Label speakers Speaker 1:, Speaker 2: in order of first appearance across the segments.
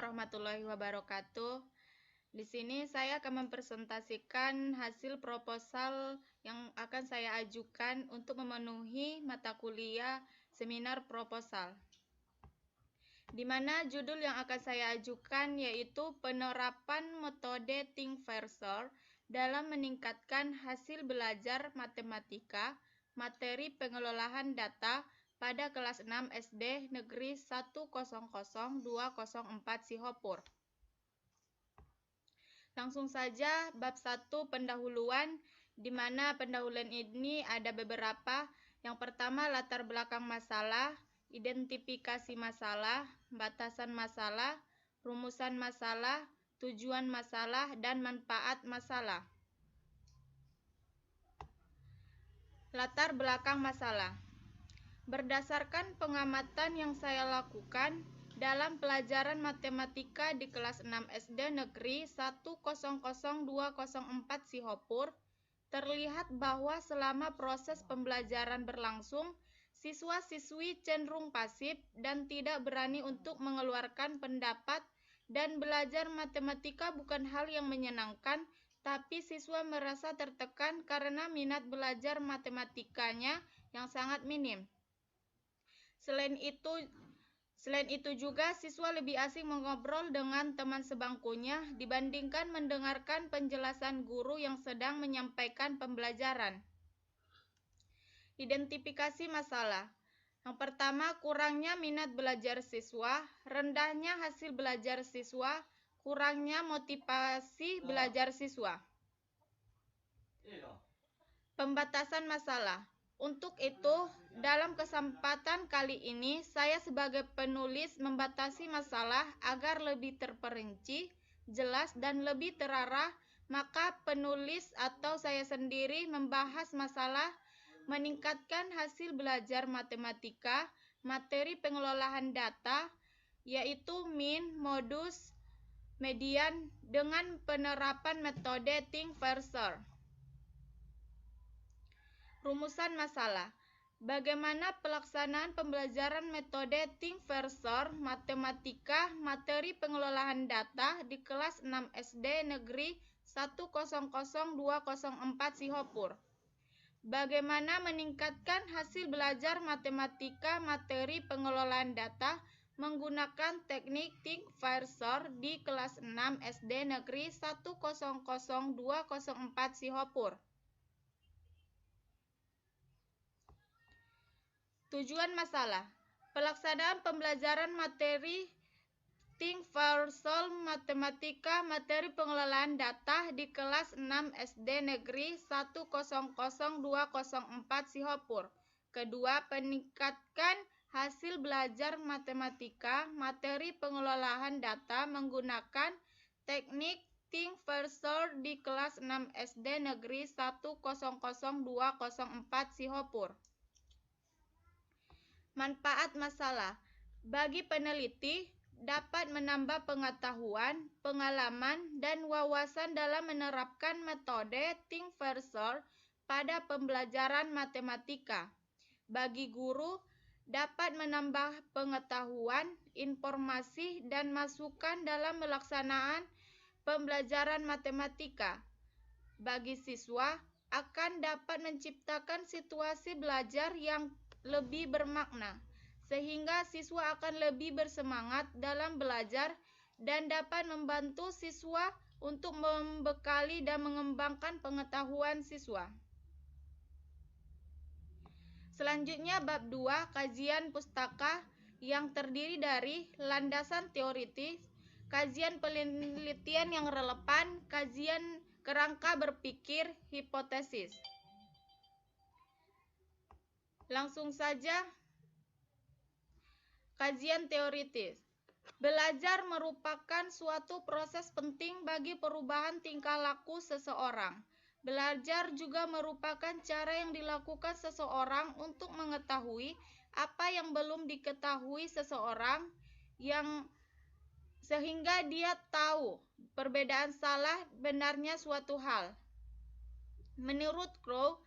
Speaker 1: warahmatullahi wabarakatuh. Di sini saya akan mempresentasikan hasil proposal yang akan saya ajukan untuk memenuhi mata kuliah seminar proposal. Di mana judul yang akan saya ajukan yaitu penerapan metode Think Further dalam meningkatkan hasil belajar matematika, materi pengelolaan data pada kelas 6 SD Negeri 1000204 Sihopur. Langsung saja bab 1 pendahuluan, di mana pendahuluan ini ada beberapa. Yang pertama latar belakang masalah, identifikasi masalah, batasan masalah, rumusan masalah, tujuan masalah, dan manfaat masalah. Latar belakang masalah. Berdasarkan pengamatan yang saya lakukan dalam pelajaran matematika di kelas 6 SD Negeri 1000204 Sihopur, terlihat bahwa selama proses pembelajaran berlangsung, siswa-siswi cenderung pasif dan tidak berani untuk mengeluarkan pendapat, dan belajar matematika bukan hal yang menyenangkan, tapi siswa merasa tertekan karena minat belajar matematikanya yang sangat minim. Selain itu juga siswa lebih asing mengobrol dengan teman sebangkunya dibandingkan mendengarkan penjelasan guru yang sedang menyampaikan pembelajaran. Identifikasi masalah. Yang pertama, kurangnya minat belajar siswa, rendahnya hasil belajar siswa, kurangnya motivasi belajar siswa. Pembatasan masalah. Untuk itu, dalam kesempatan kali ini, saya sebagai penulis membatasi masalah agar lebih terperinci, jelas, dan lebih terarah. Maka penulis atau saya sendiri membahas masalah meningkatkan hasil belajar matematika, materi pengelolaan data, yaitu min, modus, median, dengan penerapan metode Think Further. Rumusan masalah. Bagaimana pelaksanaan pembelajaran metode Think Further matematika materi pengelolaan data di kelas 6 SD Negeri 1000204 Sihopur. Bagaimana meningkatkan hasil belajar matematika materi pengelolaan data menggunakan teknik Think Further di kelas 6 SD Negeri 1000204 Sihopur. Tujuan masalah. Pelaksanaan pembelajaran materi Think Further matematika materi pengelolaan data di kelas 6 SD Negeri 1000204 Sihopur. Kedua, peningkatkan hasil belajar matematika materi pengelolaan data menggunakan teknik Think Further di kelas 6 SD Negeri 1000204 Sihopur. Manfaat masalah. Bagi peneliti, dapat menambah pengetahuan, pengalaman, dan wawasan dalam menerapkan metode Think Further pada pembelajaran matematika. Bagi guru, dapat menambah pengetahuan, informasi, dan masukan dalam melaksanaan pembelajaran matematika. Bagi siswa, akan dapat menciptakan situasi belajar yang lebih bermakna, sehingga siswa akan lebih bersemangat dalam belajar dan dapat membantu siswa untuk membekali dan mengembangkan pengetahuan siswa. Selanjutnya bab 2, kajian pustaka yang terdiri dari landasan teoritis, kajian penelitian yang relevan, kajian kerangka berpikir, hipotesis. Langsung saja, kajian teoritis. Belajar merupakan suatu proses penting bagi perubahan tingkah laku seseorang. Belajar juga merupakan cara yang dilakukan seseorang untuk mengetahui apa yang belum diketahui seseorang, sehingga dia tahu perbedaan salah benarnya suatu hal. Menurut Crow,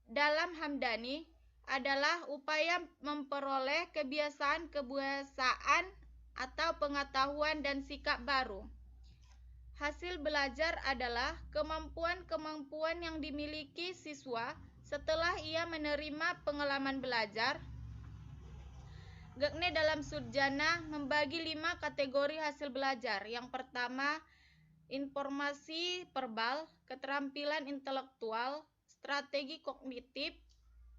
Speaker 1: dalam Hamdani adalah upaya memperoleh kebiasaan atau pengetahuan dan sikap baru. Hasil belajar adalah kemampuan-kemampuan yang dimiliki siswa setelah ia menerima pengalaman belajar. Gagne dalam Surjana membagi 5 kategori hasil belajar. Yang pertama, informasi verbal, keterampilan intelektual, strategi kognitif,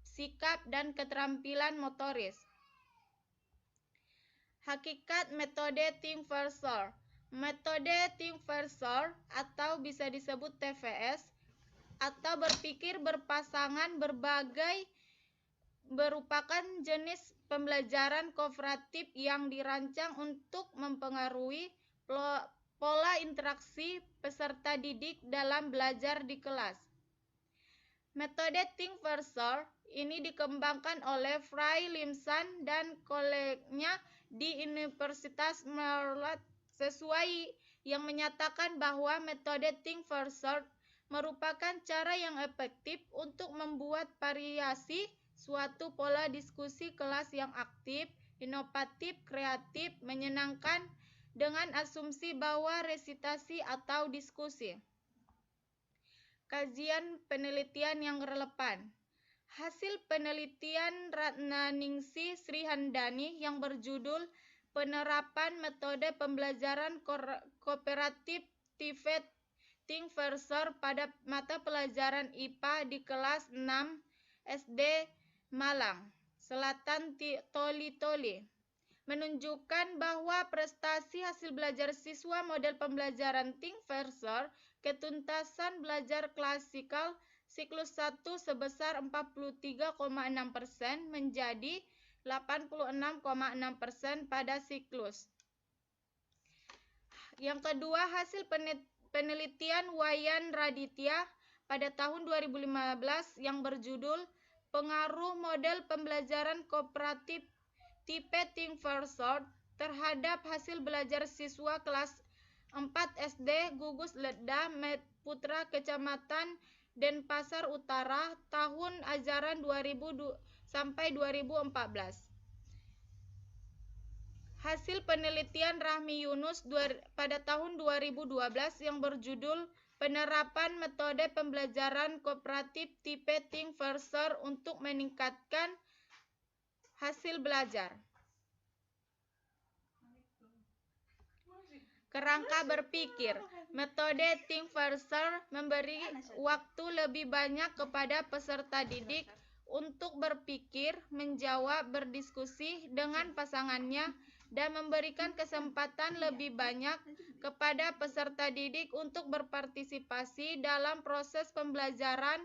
Speaker 1: sikap, dan keterampilan motoris. Hakikat metode Think First Serve. Metode Think First Serve atau bisa disebut TFS atau berpikir berpasangan merupakan jenis pembelajaran kooperatif yang dirancang untuk mempengaruhi pola interaksi peserta didik dalam belajar di kelas. Metode Think First Serve ini dikembangkan oleh Fry Limsan dan kolegnya di Universitas Maryland sesuai yang menyatakan bahwa metode Think First Serve merupakan cara yang efektif untuk membuat variasi suatu pola diskusi kelas yang aktif, inovatif, kreatif, menyenangkan dengan asumsi bahwa resitasi atau diskusi. Kajian penelitian yang relevan. Hasil penelitian Ratnaningsi Srihandani yang berjudul Penerapan Metode Pembelajaran Kooperatif TIFET Think First Serve pada mata pelajaran IPA di kelas 6 SD Malang Selatan Toli-Toli menunjukkan bahwa prestasi hasil belajar siswa model pembelajaran Think First Serve ketuntasan belajar klasikal siklus 1 sebesar 43,6% menjadi 86,6% pada siklus. Yang kedua, hasil penelitian Wayan Raditya pada tahun 2015 yang berjudul Pengaruh Model Pembelajaran Kooperatif Tipe Think First Serve terhadap hasil belajar siswa kelas 4 SD Gugus Leda Putra Kecamatan Denpasar Utara tahun ajaran 2000 sampai 2014. Hasil penelitian Rahmi Yunus pada tahun 2012 yang berjudul Penerapan Metode Pembelajaran Kooperatif Tipe Think First Serve untuk meningkatkan hasil belajar. Kerangka berpikir. Metode Think First Serve memberi waktu lebih banyak kepada peserta didik untuk berpikir, menjawab, berdiskusi dengan pasangannya, dan memberikan kesempatan lebih banyak kepada peserta didik untuk berpartisipasi dalam proses pembelajaran.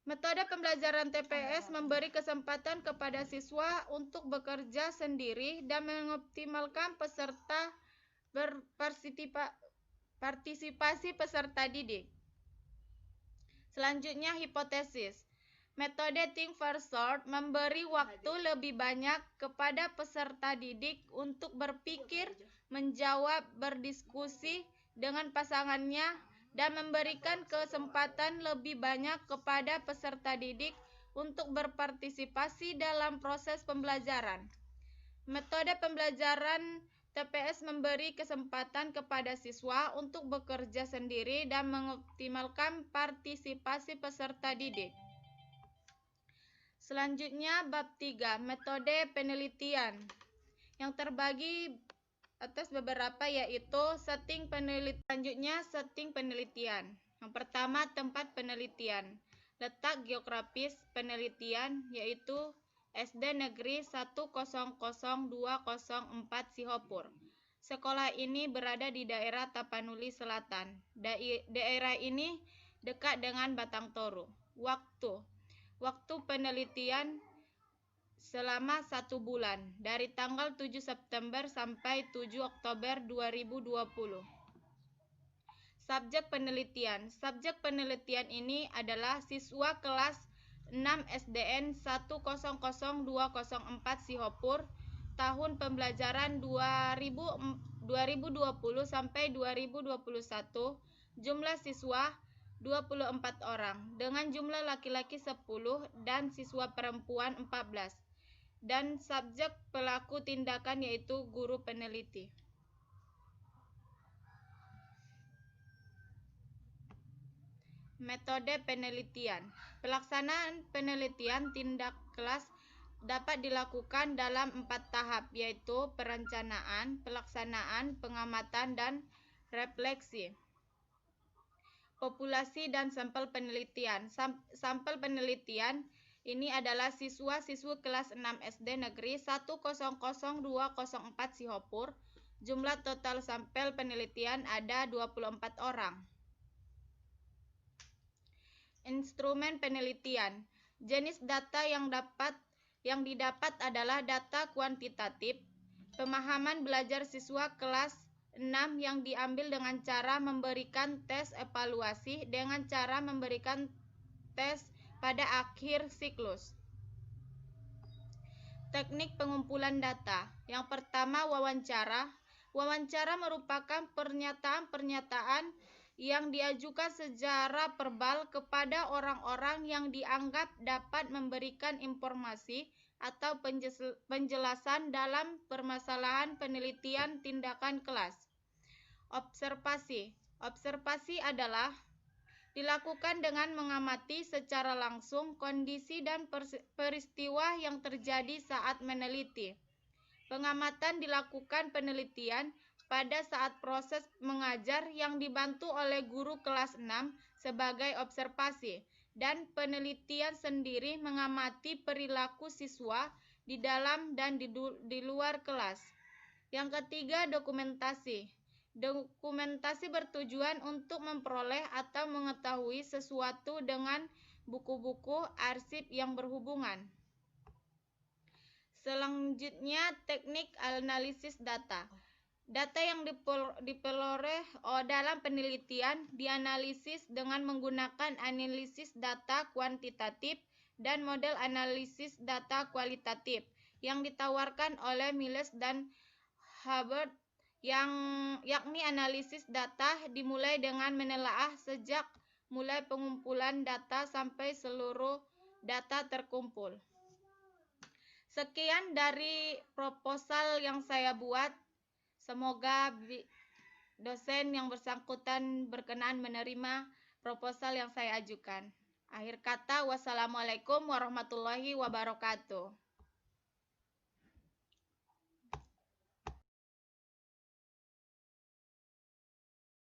Speaker 1: Metode pembelajaran TPS memberi kesempatan kepada siswa untuk bekerja sendiri dan mengoptimalkan partisipasi peserta didik. Selanjutnya, hipotesis. Metode Think First Serve memberi waktu lebih banyak kepada peserta didik untuk berpikir, menjawab, berdiskusi dengan pasangannya, dan memberikan kesempatan lebih banyak kepada peserta didik untuk berpartisipasi dalam proses pembelajaran. Metode pembelajaran TPS memberi kesempatan kepada siswa untuk bekerja sendiri dan mengoptimalkan partisipasi peserta didik. Selanjutnya, bab 3, metode penelitian. Yang terbagi atas beberapa yaitu setting penelitian. Selanjutnya, setting penelitian. Yang pertama, tempat penelitian. Letak geografis penelitian yaitu SD Negeri 1000204 Sihopur. Sekolah ini berada di daerah Tapanuli Selatan. Daerah ini dekat dengan Batang Toru. Waktu penelitian selama 1 bulan, dari tanggal 7 September sampai 7 Oktober 2020. Subjek penelitian. Subjek penelitian ini adalah siswa kelas 6 SDN 1000204 Sihopur tahun pembelajaran 2020 sampai 2021. Jumlah siswa 24 orang dengan jumlah laki-laki 10 dan siswa perempuan 14. dan subjek pelaku tindakan yaitu guru peneliti. Metode penelitian. Pelaksanaan penelitian tindak kelas dapat dilakukan dalam 4 tahap, yaitu perencanaan, pelaksanaan, pengamatan, dan refleksi. Populasi dan sampel penelitian. Sampel penelitian ini adalah siswa-siswi kelas 6 SD Negeri 100204 Sihopur. Jumlah total sampel penelitian ada 24 orang. Instrumen penelitian. Jenis data yang didapat adalah data kuantitatif. Pemahaman belajar siswa kelas 6 yang diambil dengan cara memberikan tes evaluasi dengan cara memberikan tes pada akhir siklus. Teknik pengumpulan data. Yang pertama, wawancara. Wawancara merupakan pernyataan-pernyataan yang diajukan secara verbal kepada orang-orang yang dianggap dapat memberikan informasi atau penjelasan dalam permasalahan penelitian tindakan kelas. Observasi. Observasi adalah dilakukan dengan mengamati secara langsung kondisi dan peristiwa yang terjadi saat meneliti. Pengamatan dilakukan penelitian pada saat proses mengajar yang dibantu oleh guru kelas 6 sebagai observasi, dan penelitian sendiri mengamati perilaku siswa di dalam dan di luar kelas. Yang ketiga, dokumentasi. Dokumentasi bertujuan untuk memperoleh atau mengetahui sesuatu dengan buku-buku arsip yang berhubungan. Selanjutnya, teknik analisis data. Data yang diperoleh dalam penelitian dianalisis dengan menggunakan analisis data kuantitatif dan model analisis data kualitatif yang ditawarkan oleh Miles dan Hubbard, yakni analisis data dimulai dengan menelaah sejak mulai pengumpulan data sampai seluruh data terkumpul. Sekian dari proposal yang saya buat. Semoga dosen yang bersangkutan berkenan menerima proposal yang saya ajukan. Akhir kata, wassalamualaikum warahmatullahi wabarakatuh.